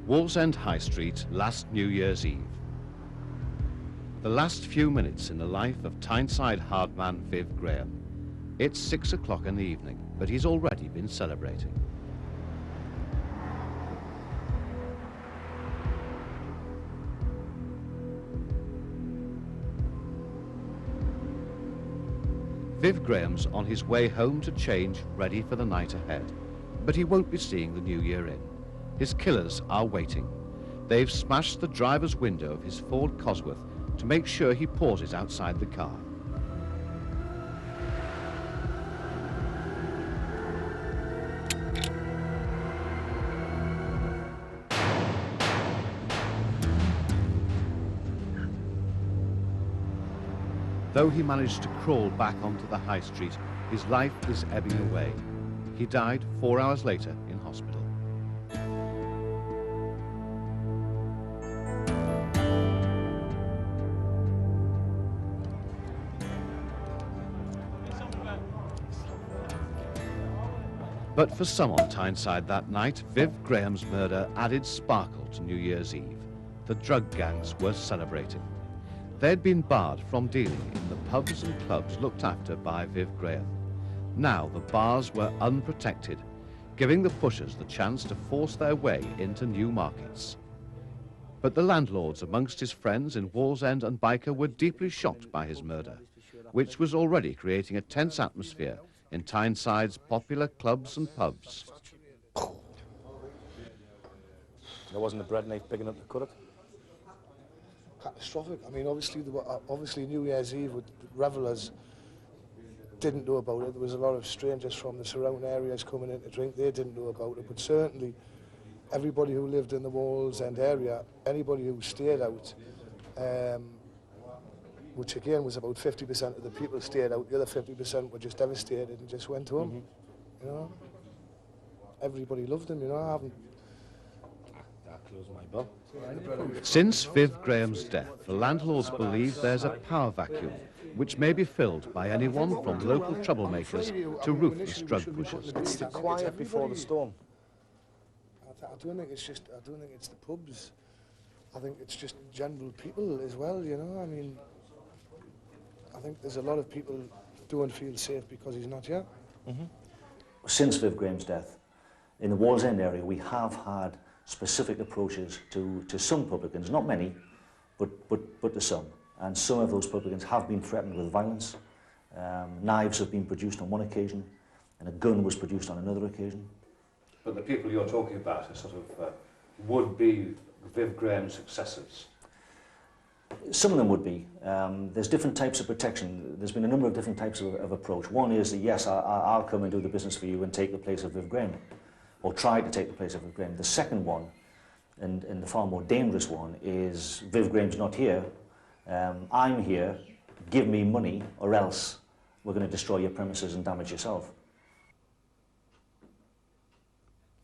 Wallsend High Street, last New Year's Eve. The last few minutes in the life of Tyneside hardman Viv Graham. It's 6 o'clock in the evening, but he's already been celebrating. Viv Graham's on his way home to change, ready for the night ahead. But he won't be seeing the new year in. His killers are waiting. They've smashed the driver's window of his Ford Cosworth to make sure he pauses outside the car. Though he managed to crawl back onto the high street, his life is ebbing away. He died 4 hours later in hospital. But for some on Tyneside that night, Viv Graham's murder added sparkle to New Year's Eve. The drug gangs were celebrating. They'd been barred from dealing in the pubs and clubs looked after by Viv Graham. Now the bars were unprotected, giving the pushers the chance to force their way into new markets. But the landlords amongst his friends in Wallsend and Byker were deeply shocked by his murder, which was already creating a tense atmosphere in Tyneside's popular clubs and pubs. There wasn't a bread knife big enough to cut it? Catastrophic. I mean, obviously New Year's Eve, with revellers didn't know about it. There was a lot of strangers from the surrounding areas coming in to drink. They didn't know about it, but certainly everybody who lived in the Wallsend area, anybody who stayed out, which again was about 50% of the people stayed out, the other 50% were just devastated and just went home. You know, everybody loved him. You know, I haven't. Close my bill. Since Viv Graham's death, the landlords believe there's a power vacuum which may be filled by anyone from local troublemakers to ruthless drug pushers. It's the quiet before the storm. I don't think it's the pubs. I think it's just general people as well, you know. I mean, I think there's a lot of people don't feel safe because he's not here. Since Viv Graham's death, in the Wallsend area, we have had specific approaches to some publicans, not many, but to some. And some of those publicans have been threatened with violence. Knives have been produced on one occasion, and a gun was produced on another occasion. But the people you're talking about are sort of would-be Viv Graham successors. Some of them would be. There's different types of protection. There's been a number of different types of approach. One is that, yes, I'll come and do the business for you and take the place of Viv Graham, or try to take the place of Viv Graham. The second one, and the far more dangerous one, is Viv Graham's not here, I'm here, give me money, or else we're going to destroy your premises and damage yourself.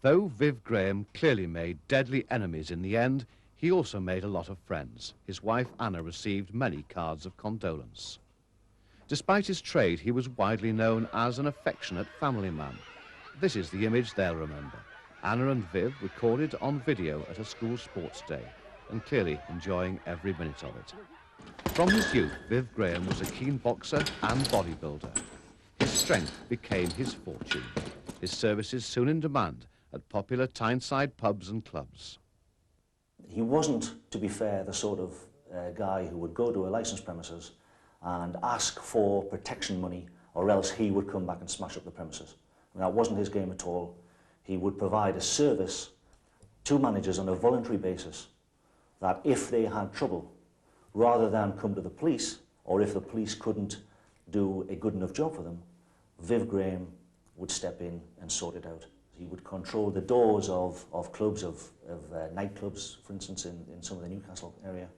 Though Viv Graham clearly made deadly enemies in the end, he also made a lot of friends. His wife Anna received many cards of condolence. Despite his trade, he was widely known as an affectionate family man. This is the image they'll remember. Anna and Viv recorded on video at a school sports day, and clearly enjoying every minute of it. From his youth, Viv Graham was a keen boxer and bodybuilder. His strength became his fortune. His services soon in demand at popular Tyneside pubs and clubs. He wasn't, to be fair, the sort of guy who would go to a licensed premises and ask for protection money, or else he would come back and smash up the premises. And that wasn't his game at all. He would provide a service to managers on a voluntary basis that if they had trouble, rather than come to the police, or if the police couldn't do a good enough job for them, Viv Graham would step in and sort it out. He would control the doors of clubs, of nightclubs, for instance, in some of the Newcastle area.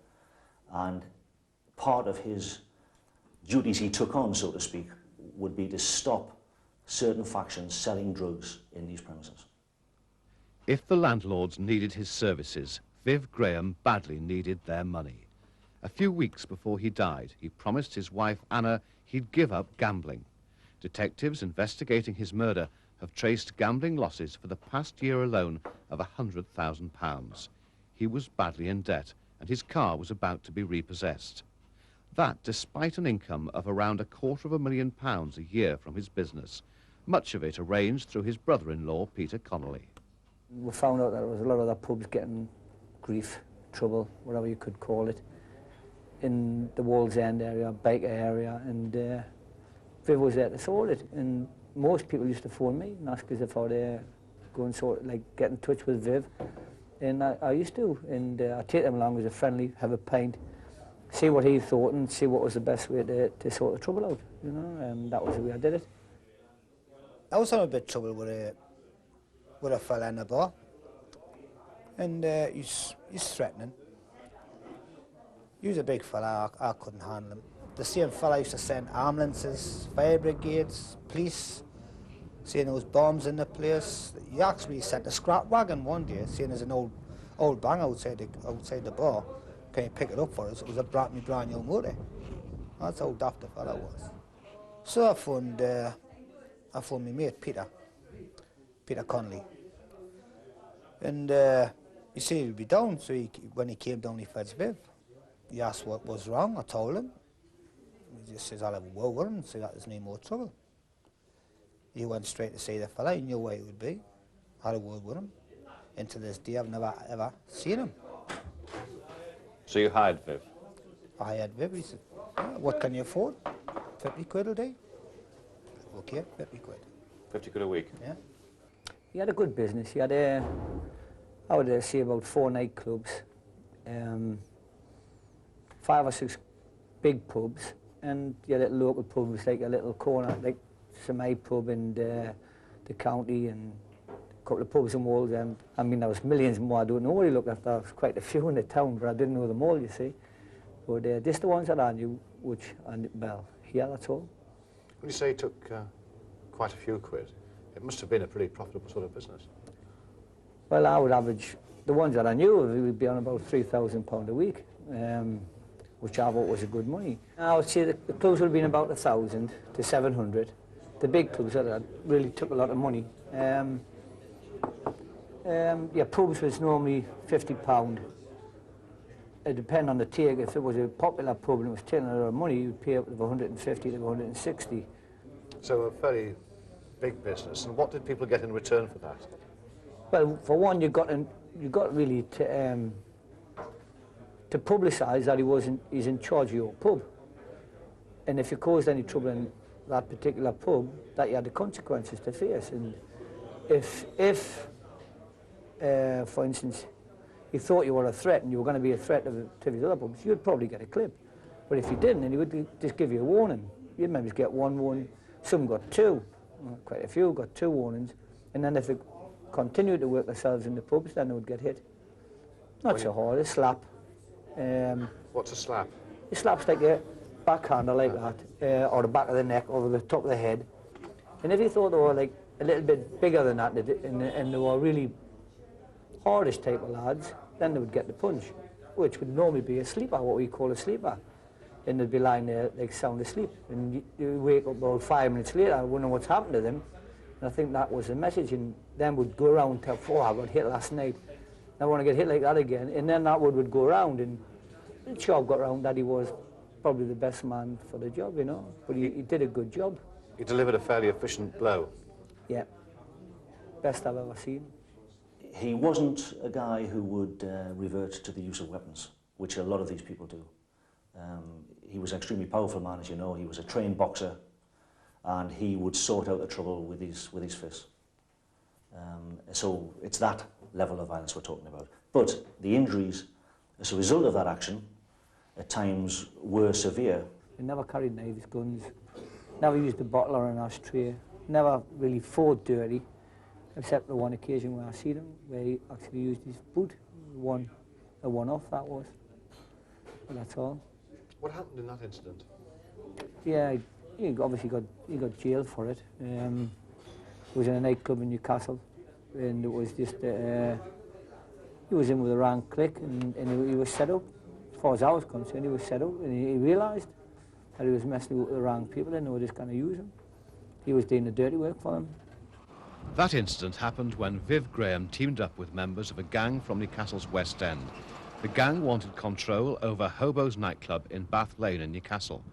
And part of his duties he took on, so to speak, would be to stop certain factions selling drugs in these premises. If the landlords needed his services, Viv Graham badly needed their money. A few weeks before he died, he promised his wife Anna he'd give up gambling. Detectives investigating his murder have traced gambling losses for the past year alone of £100,000. he was badly in debt and his car was about to be repossessed. That despite an income of around £250,000 a year from his business, much of it arranged through his brother-in-law, Peter Connolly. We found out that there was a lot of the pubs getting grief, trouble, whatever you could call it, in the Wall's End area, Baker area, and Viv was there to sort it. And most people used to phone me and ask us if I'd go and sort, like, get in touch with Viv. And I used to, and I'd take them along as a friendly, have a pint, see what he thought and see what was the best way to sort the trouble out, you know, and that was the way I did it. I was having a bit of trouble with a fella in the bar, and he's threatening. He was a big fella, I couldn't handle him. The same fella used to send ambulances, fire brigades, police, saying there was bombs in the place. He actually sent a scrap wagon one day, saying there's an old bang outside the bar. Can you pick it up for us? It was a brand new motor. That's how daft the fella was. So I phoned my mate, Peter Connolly. And he said he'd be down, so when he came down, he fetched Viv. He asked what was wrong, I told him. He just says, I'll have a word with him and say that there's no more trouble. He went straight to see the fella, he knew where he would be. Had a word with him. And to this day, I've never, ever seen him. So you hired Viv? I hired Viv, he said, what can you afford? 50 quid a day. Okay, 50 quid. 50 quid a week? Yeah. He had a good business. He had I would say about 4 nightclubs, 5 or 6 big pubs, and your little local pubs, like a little corner, like Samay pub in the county, and a couple of pubs in Wall's End. I mean, there was millions more. I don't know what he looked after. There was quite a few in the town, but I didn't know them all, you see. But just the ones that I knew, which, well, yeah, that's all. When you say it took quite a few quid, it must have been a pretty profitable sort of business. Well, I would average, the ones that I knew of, it would be on about £3,000 a week, which I thought was a good money. I would say the clubs would have been about 1,000 to 700. The big clubs that really took a lot of money. Yeah, pubs was normally £50. It depended on the take. If it was a popular pub and it was taking a lot of money, you'd pay up to 150 to 160. So a very big business. And what did people get in return for that? Well, for one, you got really to publicise that he's in charge of your pub, and if you caused any trouble in that particular pub, that you had the consequences to face. And if for instance, he thought you were a threat and you were going to be a threat to his other pubs, you'd probably get a clip. But if you didn't, then he would just give you a warning. You'd maybe get one warning. Some got 2, quite a few got 2 warnings, and then if they continued to work themselves in the pubs, then they would get hit. Not so hard, a slap. What's a slap? A slap's like a backhander like that, or the back of the neck, or the top of the head. And if you thought they were like a little bit bigger than that, and they were really hardish type of lads, then they would get the punch, which would normally be a sleeper, what we call a sleeper. And they'd be lying there like sound asleep. And you wake up about 5 minutes later, I wonder what's happened to them. And I think that was the message, and then would go around and tell, oh, I got hit last night. I want to get hit like that again. And then that would go around, and the job got around that he was probably the best man for the job, you know. But he did a good job. He delivered a fairly efficient blow. Yeah. Best I've ever seen. He wasn't a guy who would revert to the use of weapons, which a lot of these people do. He was an extremely powerful man, as you know. He was a trained boxer, and he would sort out the trouble with his fists. So it's that level of violence we're talking about. But the injuries as a result of that action at times were severe. He never carried knives, guns, never used a bottle or an ashtray, never really fought dirty, except the one occasion where I seen him, where he actually used his boot, a one-off that was. But that's all. What happened in that incident? Yeah, he obviously got jailed for it. It was in a nightclub in Newcastle, and it was just he was in with the wrong clique, and he was set up. As far as I was concerned, he was set up, and he realised that he was messing with the wrong people, and they were just going to use him. He was doing the dirty work for them. That incident happened when Viv Graham teamed up with members of a gang from Newcastle's West End. The gang wanted control over Hobo's nightclub in Bath Lane in Newcastle.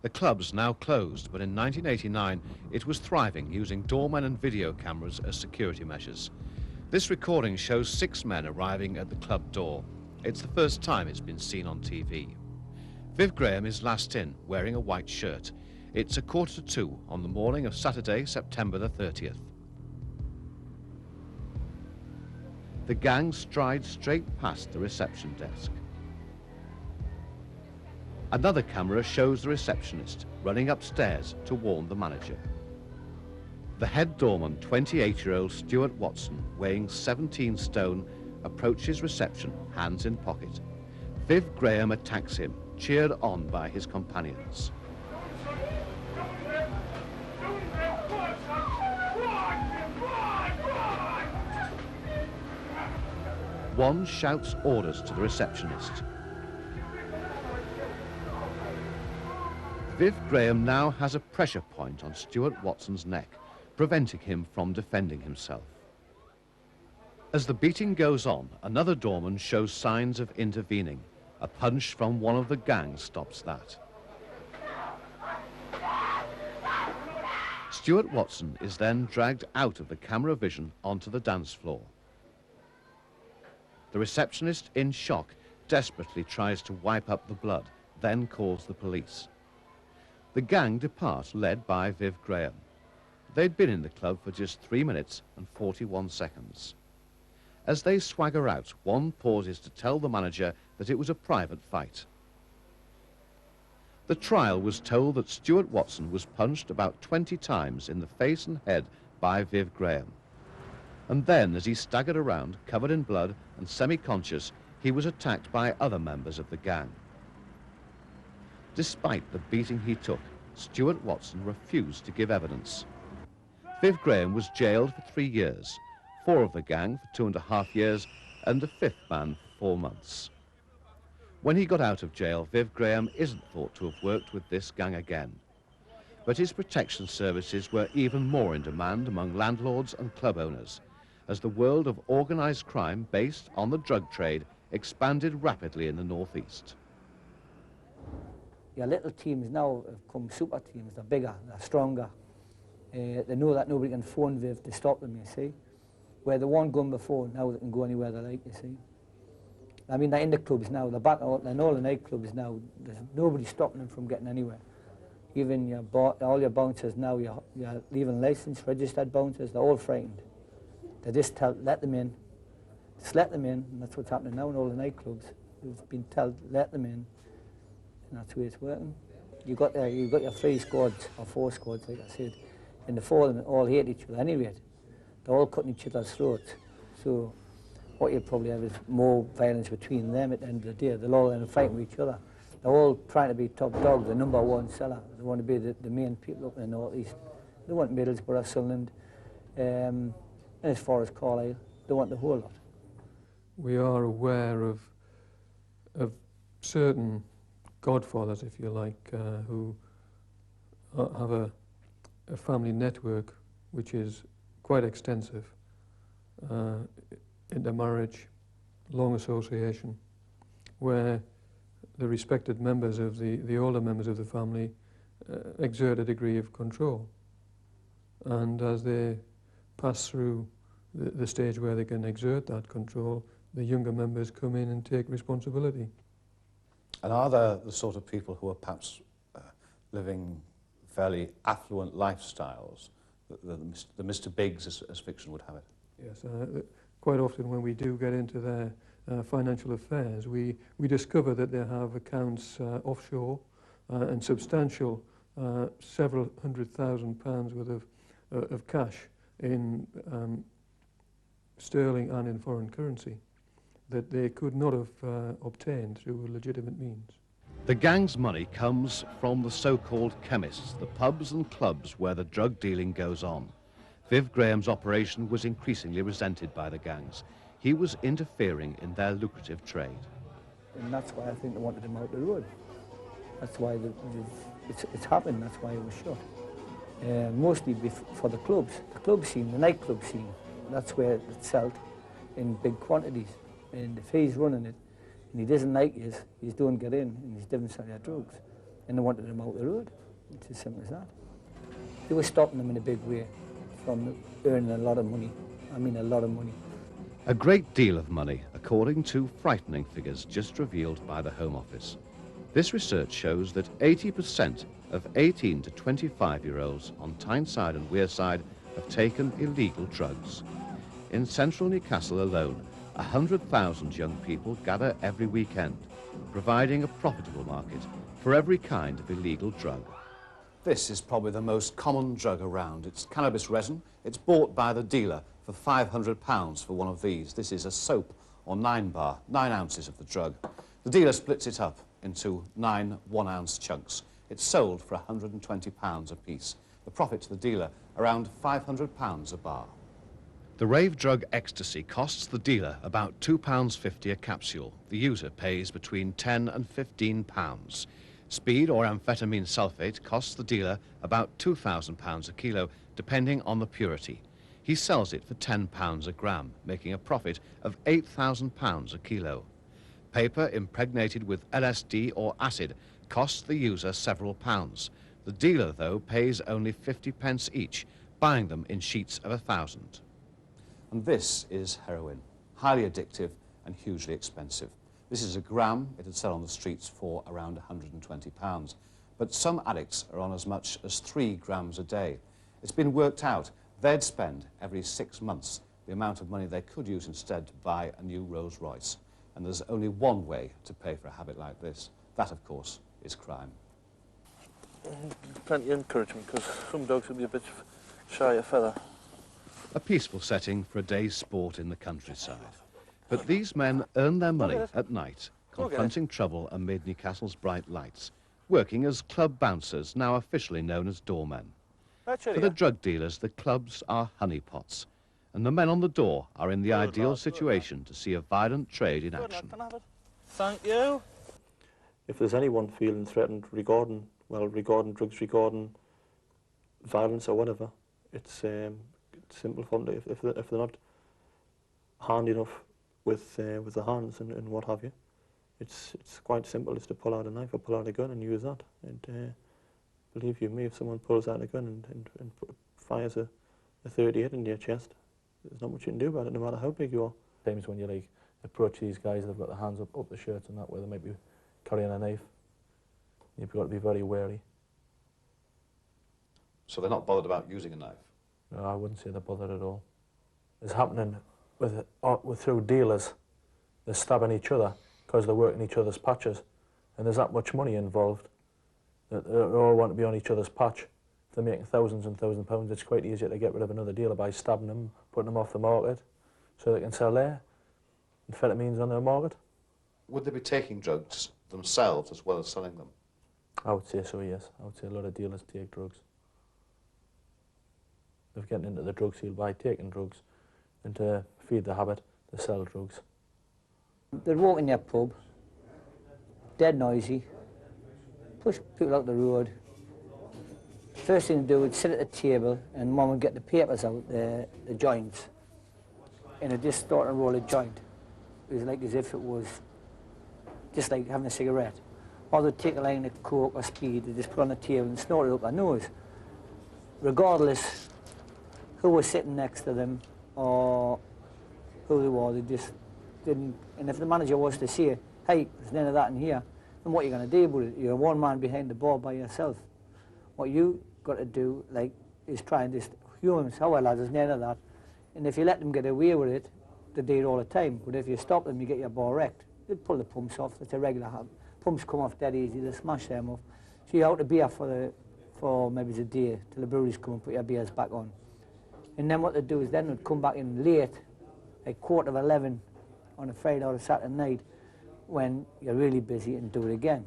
The club's now closed, but in 1989 it was thriving, using doormen and video cameras as security measures. This recording shows 6 men arriving at the club door. It's the first time it's been seen on TV. Viv Graham is last in, wearing a white shirt. It's 1:45 on the morning of Saturday, September the 30th. The gang strides straight past the reception desk. Another camera shows the receptionist running upstairs to warn the manager. The head doorman, 28-year-old Stuart Watson, weighing 17 stone, approaches reception, hands in pocket. Viv Graham attacks him, cheered on by his companions. One shouts orders to the receptionist. Viv Graham now has a pressure point on Stuart Watson's neck, preventing him from defending himself. As the beating goes on, another doorman shows signs of intervening. A punch from one of the gang stops that. Stuart Watson is then dragged out of the camera vision onto the dance floor. The receptionist, in shock, desperately tries to wipe up the blood, then calls the police. The gang depart, led by Viv Graham. They'd been in the club for just 3 minutes and 41 seconds. As they swagger out, one pauses to tell the manager that it was a private fight. The trial was told that Stuart Watson was punched about 20 times in the face and head by Viv Graham. And then, as he staggered around, covered in blood and semi-conscious, he was attacked by other members of the gang. Despite the beating he took, Stuart Watson refused to give evidence. Viv Graham was jailed for 3 years, 4 of the gang for 2.5 years, and a 5th man for 4 months. When he got out of jail, Viv Graham isn't thought to have worked with this gang again. But his protection services were even more in demand among landlords and club owners, as the world of organised crime based on the drug trade expanded rapidly in the northeast. Your little teams now have become super teams. They're bigger, they're stronger. They know that nobody can phone Viv to stop them, you see. Where they weren't going before, now they can go anywhere they like, you see. I mean, they're in the clubs now, they're back out in all the nightclubs now. There's nobody stopping them from getting anywhere. Even all your bouncers now, your leaving licensed, registered bouncers, they're all frightened. They just let them in. Just let them in, and that's what's happening now in all the nightclubs. You've been told, let them in, and that's the way it's working. You've got your 3 squads, or 4 squads, like I said, and the 4 of them all hate each other anyway. They're all cutting each other's throats. So what you'll probably have is more violence between them at the end of the day. They'll all end up fighting with each other. They're all trying to be top dog, the #1 seller. They want to be the main people up in the northeast. They want Middlesbrough, Sunderland, and as far as Carlisle, they want the whole lot. We are aware of certain godfathers, if you like, who have a family network which is quite extensive, intermarriage, long association, where the respected members of the older members of the family exert a degree of control. And as they pass through the stage where they can exert that control, the younger members come in and take responsibility. And are there the sort of people who are perhaps living fairly affluent lifestyles, the Mr. Biggs, as fiction would have it? Yes, quite often when we do get into their financial affairs, we discover that they have accounts offshore and substantial, several £100,000 worth of cash in sterling and in foreign currency that they could not have obtained through legitimate means. The gang's money comes from the so-called chemists, the pubs and clubs where the drug dealing goes on. Viv Graham's operation was increasingly resented by the gangs. He was interfering in their lucrative trade. And that's why I think they wanted him out the road. That's why it's happened, that's why he was shot. mostly for the club scene, the nightclub scene. That's where it's sold in big quantities. And if he's running it and he doesn't like it, he don't get in and he's doesn't sell their drugs. And they wanted him out the road. It's as simple as that. They were stopping them in a big way from earning a lot of money. I mean, a lot of money. A great deal of money, according to frightening figures just revealed by the Home Office. This research shows that 80% of 18 to 25-year-olds on Tyneside and Wearside have taken illegal drugs. In central Newcastle alone, 100,000 young people gather every weekend, providing a profitable market for every kind of illegal drug. This is probably the most common drug around. It's cannabis resin. It's bought by the dealer for £500 for one of these. This is a soap or 9 bar, 9 ounces of the drug. The dealer splits it up into 9 1-ounce chunks. It's sold for £120 a piece. The profit to the dealer, around £500 a bar. The rave drug ecstasy costs the dealer about £2.50 a capsule. The user pays between £10 and £15. Speed or amphetamine sulfate costs the dealer about £2,000 a kilo, depending on the purity. He sells it for £10 a gram, making a profit of £8,000 a kilo. Paper impregnated with LSD or acid costs the user several pounds. The dealer, though, pays only 50p each, buying them in sheets of 1,000. And this is heroin, highly addictive and hugely expensive. This is a gram. It'd sell on the streets for around £120. But some addicts are on as much as 3 grams a day. It's been worked out they'd spend every 6 months the amount of money they could use instead to buy a new Rolls Royce. And there's only one way to pay for a habit like this. That, of course, is crime. Plenty of encouragement, because some dogs will be a bit shy of feather. A peaceful setting for a day's sport in the countryside. But these men earn their money at night, confronting trouble amid Newcastle's bright lights, working as club bouncers, now officially known as doormen. For the drug dealers, the clubs are honeypots, and the men on the door are in the ideal situation to see a violent trade in action. Thank you. If there's anyone feeling threatened regarding drugs, regarding violence or whatever, it's simple for them. If they're not handy enough with the hands and what have you, it's quite simple. It's to pull out a knife or pull out a gun and use that. And believe you me, if someone pulls out a gun and fires a 38 in your chest, there's not much you can do about it, no matter how big you are. Times when you like approach these guys, they've got their hands up the shirts and that, where they might be carrying a knife. You've got to be very wary. So they're not bothered about using a knife? No, I wouldn't say they're bothered at all. It's happening through dealers. They're stabbing each other because they're working each other's patches, and there's that much money involved that they all want to be on each other's patch. If they're making thousands and thousands of pounds, it's quite easier to get rid of another dealer by stabbing them, putting them off the market, so they can sell their amphetamines on their market. Would they be taking drugs themselves as well as selling them? I would say so, yes. I would say a lot of dealers take drugs. They're getting into the drug scene by taking drugs, and to feed the habit, they sell drugs. They'd walk in your pub, dead noisy, push people out the road. First thing to do is sit at the table, and Mum would get the papers out, the joints, and they'd just start and roll a joint. It was like as if it was just like having a cigarette. Or they'd take a line of coke or speed, they'd just put on the table and snort it up their nose. Regardless who was sitting next to them or who they were, they just didn't. And if the manager was to say, hey, there's none of that in here, then what are you going to do about it? You're one man behind the bar by yourself. What you got to do, like, is try and just humour them. Oh, well, lads, there's none of that. And if you let them get away with it, they do it all the time. But if you stop them, you get your bar wrecked. They'd pull the pumps off. It's a regular habit. Pumps come off dead easy. They smash them off. So you're out of beer for maybe a day till the breweries come and put your beers back on. And then what they'd do is then they'd come back in late, like 11:15 on a Friday or a Saturday night, when you're really busy, and do it again.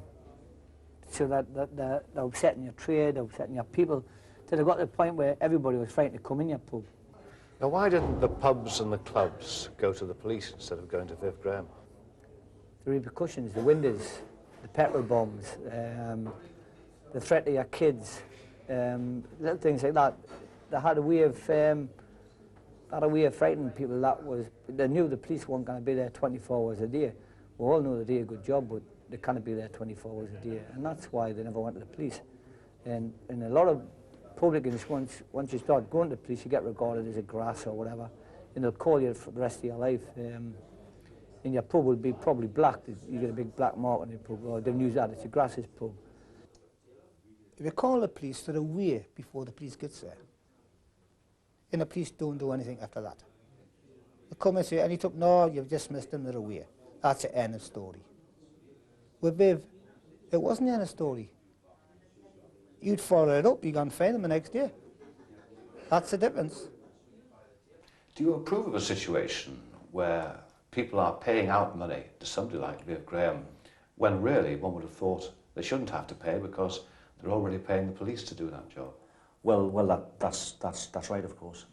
So that they're upsetting your trade, they're upsetting your people, till they got to the point where everybody was frightened to come in your pub. Now, why didn't the pubs and the clubs go to the police instead of going to Viv Graham? The repercussions, the windows, the petrol bombs, the threat to your kids, Little things like that. They had a way of frightening people. They knew the police weren't going to be there 24 hours a day. We all know they do a good job, but they can't be there 24 hours a day, and that's why they never went to the police. And a lot of publicans, once you start going to the police, you get regarded as a grass or whatever, and they'll call you for the rest of your life. And your pub will be probably black. You get a big black mark on your pub, or they'll use that, it's a grass's pub. If you call the police, they're away before the police gets there. And the police don't do anything after that. They come and say, any took, no, you've dismissed them, they're away. That's the end of story. With Viv, it wasn't the end of story. You'd follow it up, you go and find them the next day. That's the difference. Do you approve of a situation where people are paying out money to somebody like Viv Graham, when really one would have thought they shouldn't have to pay because they're already paying the police to do that job? Well, that's right, of course.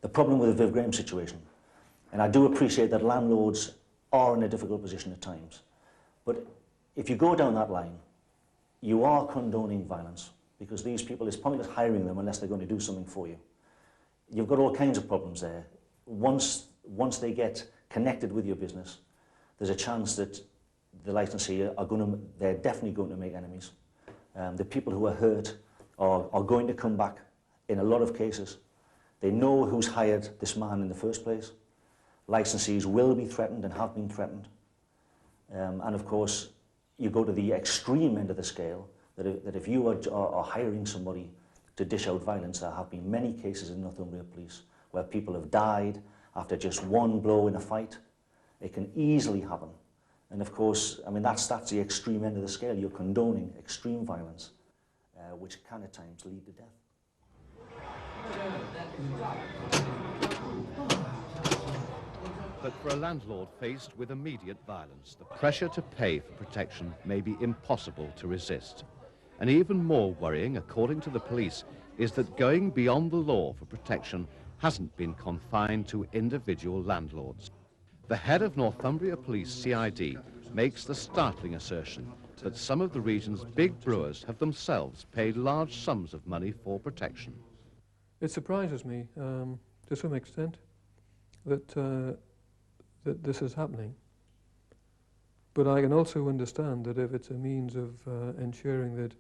The problem with the Viv Graham situation, and I do appreciate that landlords are in a difficult position at times, but if you go down that line, you are condoning violence, because these people, it's pointless hiring them unless they're going to do something for you. You've got all kinds of problems there. Once they get connected with your business, there's a chance that the licensee they're definitely going to make enemies. The people who are hurt are going to come back in a lot of cases. They know who's hired this man in the first place. Licensees will be threatened and have been threatened. And of course, you go to the extreme end of the scale, that if you are hiring somebody to dish out violence, there have been many cases in Northumbria Police where people have died after just one blow in a fight. It can easily happen. And of course, I mean, that's the extreme end of the scale. You're condoning extreme violence, which can at times lead to death. But for a landlord faced with immediate violence, the pressure to pay for protection may be impossible to resist. And even more worrying, according to the police, is that going beyond the law for protection hasn't been confined to individual landlords. The head of Northumbria Police CID makes the startling assertion that some of the region's big brewers have themselves paid large sums of money for protection. It surprises me to some extent that this is happening. But I can also understand that if it's a means of ensuring that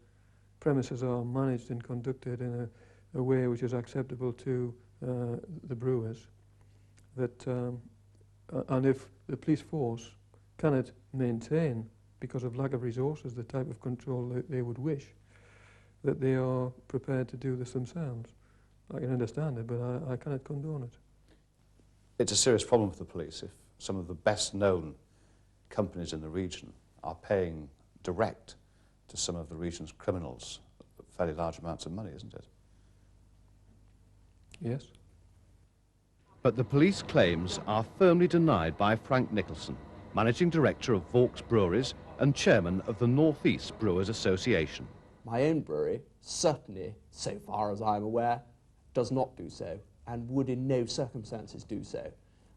premises are managed and conducted in a way which is acceptable to the brewers, that and if the police force cannot maintain, because of lack of resources, the type of control that they would wish, that they are prepared to do this themselves. I can understand it, but I cannot condone it. It's a serious problem for the police if some of the best known companies in the region are paying direct to some of the region's criminals fairly large amounts of money, isn't it? Yes. But the police claims are firmly denied by Frank Nicholson, Managing Director of Vaux Breweries and Chairman of the North East Brewers Association. My own brewery, certainly, so far as I'm aware, does not do so, and would in no circumstances do so.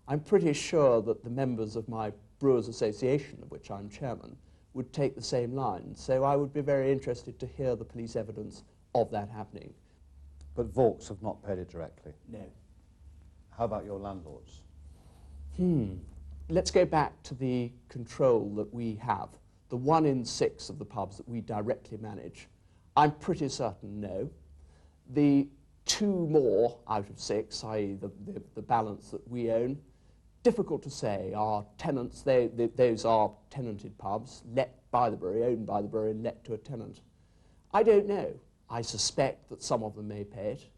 I'm pretty sure that the members of my Brewers Association, of which I'm chairman, would take the same line. So I would be very interested to hear the police evidence of that happening. But Vaux have not paid it directly? No. How about your landlords? Let's go back to the control that we have. The 1 in 6 of the pubs that we directly manage. I'm pretty certain no. The 2 more out of 6, i.e. the balance that we own, difficult to say. Our tenants, those are tenanted pubs, let by the brewery, owned by the brewery, and let to a tenant. I don't know. I suspect that some of them may pay it.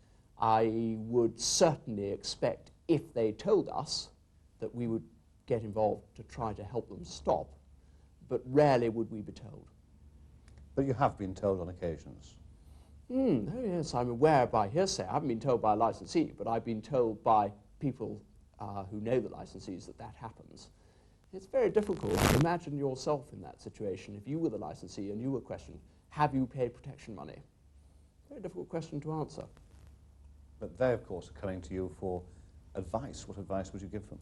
I would certainly expect, if they told us, that we would get involved to try to help them stop, but rarely would we be told. But you have been told on occasions? Oh yes, I'm aware by hearsay. I haven't been told by a licensee, but I've been told by people who know the licensees that happens. It's very difficult to imagine yourself in that situation. If you were the licensee and you were questioned, have you paid protection money? Very difficult question to answer. But they, of course, are coming to you for advice. What advice would you give them?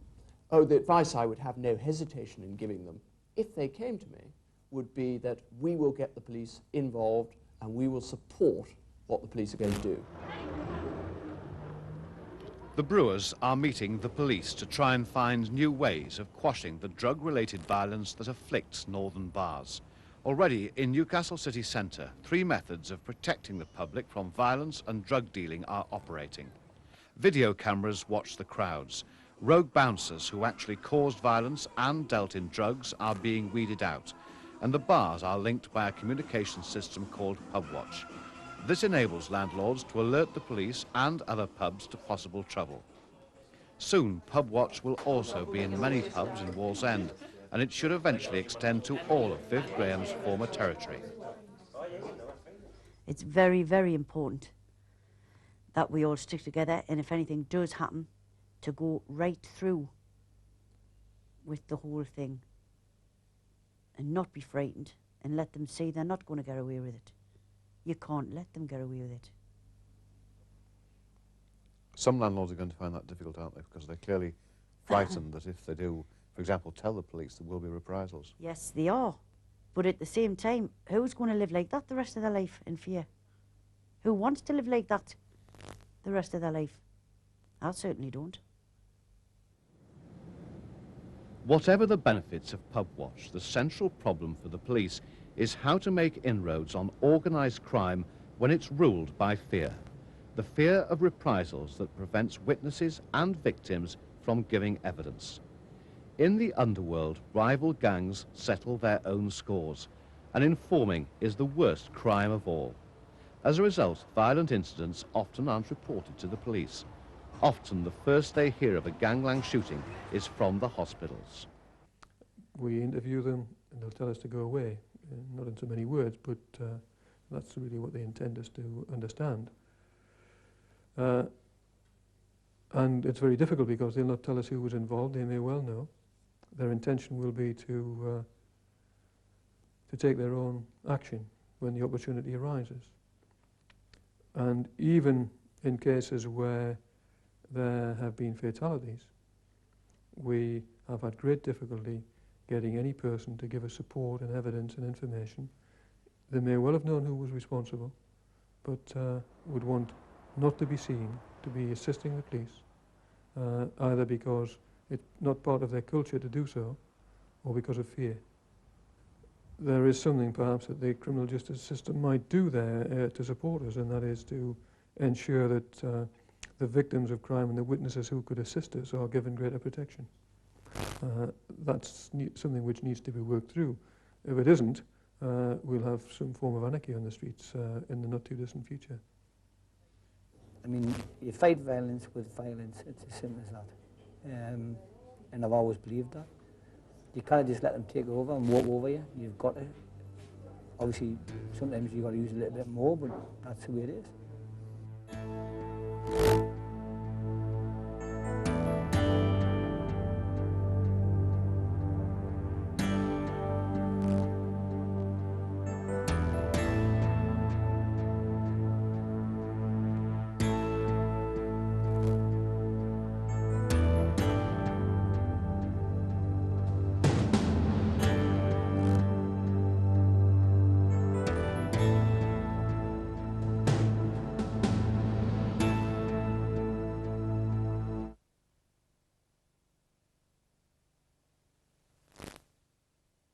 Oh, the advice I would have no hesitation in giving them, if they came to me, would be that we will get the police involved and we will support what the police are going to do. The brewers are meeting the police to try and find new ways of quashing the drug-related violence that afflicts northern bars. Already in Newcastle city centre, 3 methods of protecting the public from violence and drug dealing are operating. Video cameras watch the crowds. Rogue bouncers who actually caused violence and dealt in drugs are being weeded out. And the bars are linked by a communication system called Pub Watch. This enables landlords to alert the police and other pubs to possible trouble. Soon, Pub Watch will also be in many pubs in Wallsend, and it should eventually extend to all of Viv Graham's former territory. It's very, very important that we all stick together, and if anything does happen, to go right through with the whole thing and not be frightened and let them see they're not going to get away with it. You can't let them get away with it. Some landlords are going to find that difficult, aren't they? Because they're clearly frightened that if they do, for example, tell the police, there will be reprisals. Yes, they are. But at the same time, who's going to live like that the rest of their life in fear? Who wants to live like that the rest of their life? I certainly don't. Whatever the benefits of Pub Watch, the central problem for the police is how to make inroads on organised crime when it's ruled by fear. The fear of reprisals that prevents witnesses and victims from giving evidence. In the underworld, rival gangs settle their own scores, and informing is the worst crime of all. As a result, violent incidents often aren't reported to the police. Often the first they hear of a gangland shooting is from the hospitals. We interview them and they'll tell us to go away, not in so many words, but that's really what they intend us to understand. And it's very difficult because they'll not tell us who was involved. They may well know. Their intention will be to take their own action when the opportunity arises. And even in cases where there have been fatalities, we have had great difficulty getting any person to give us support and evidence and information. They may well have known who was responsible, but would want not to be seen, to be assisting the police, either because it's not part of their culture to do so, or because of fear. There is something perhaps that the criminal justice system might do there to support us, and that is to ensure that the victims of crime and the witnesses who could assist us are given greater protection. That's something which needs to be worked through. If it isn't, we'll have some form of anarchy on the streets in the not too distant future. I mean, you fight violence with violence. It's as simple as that. And I've always believed that. You can't just let them take over and walk over you. You've got to. Obviously, sometimes you've got to use a little bit more, but that's the way it is.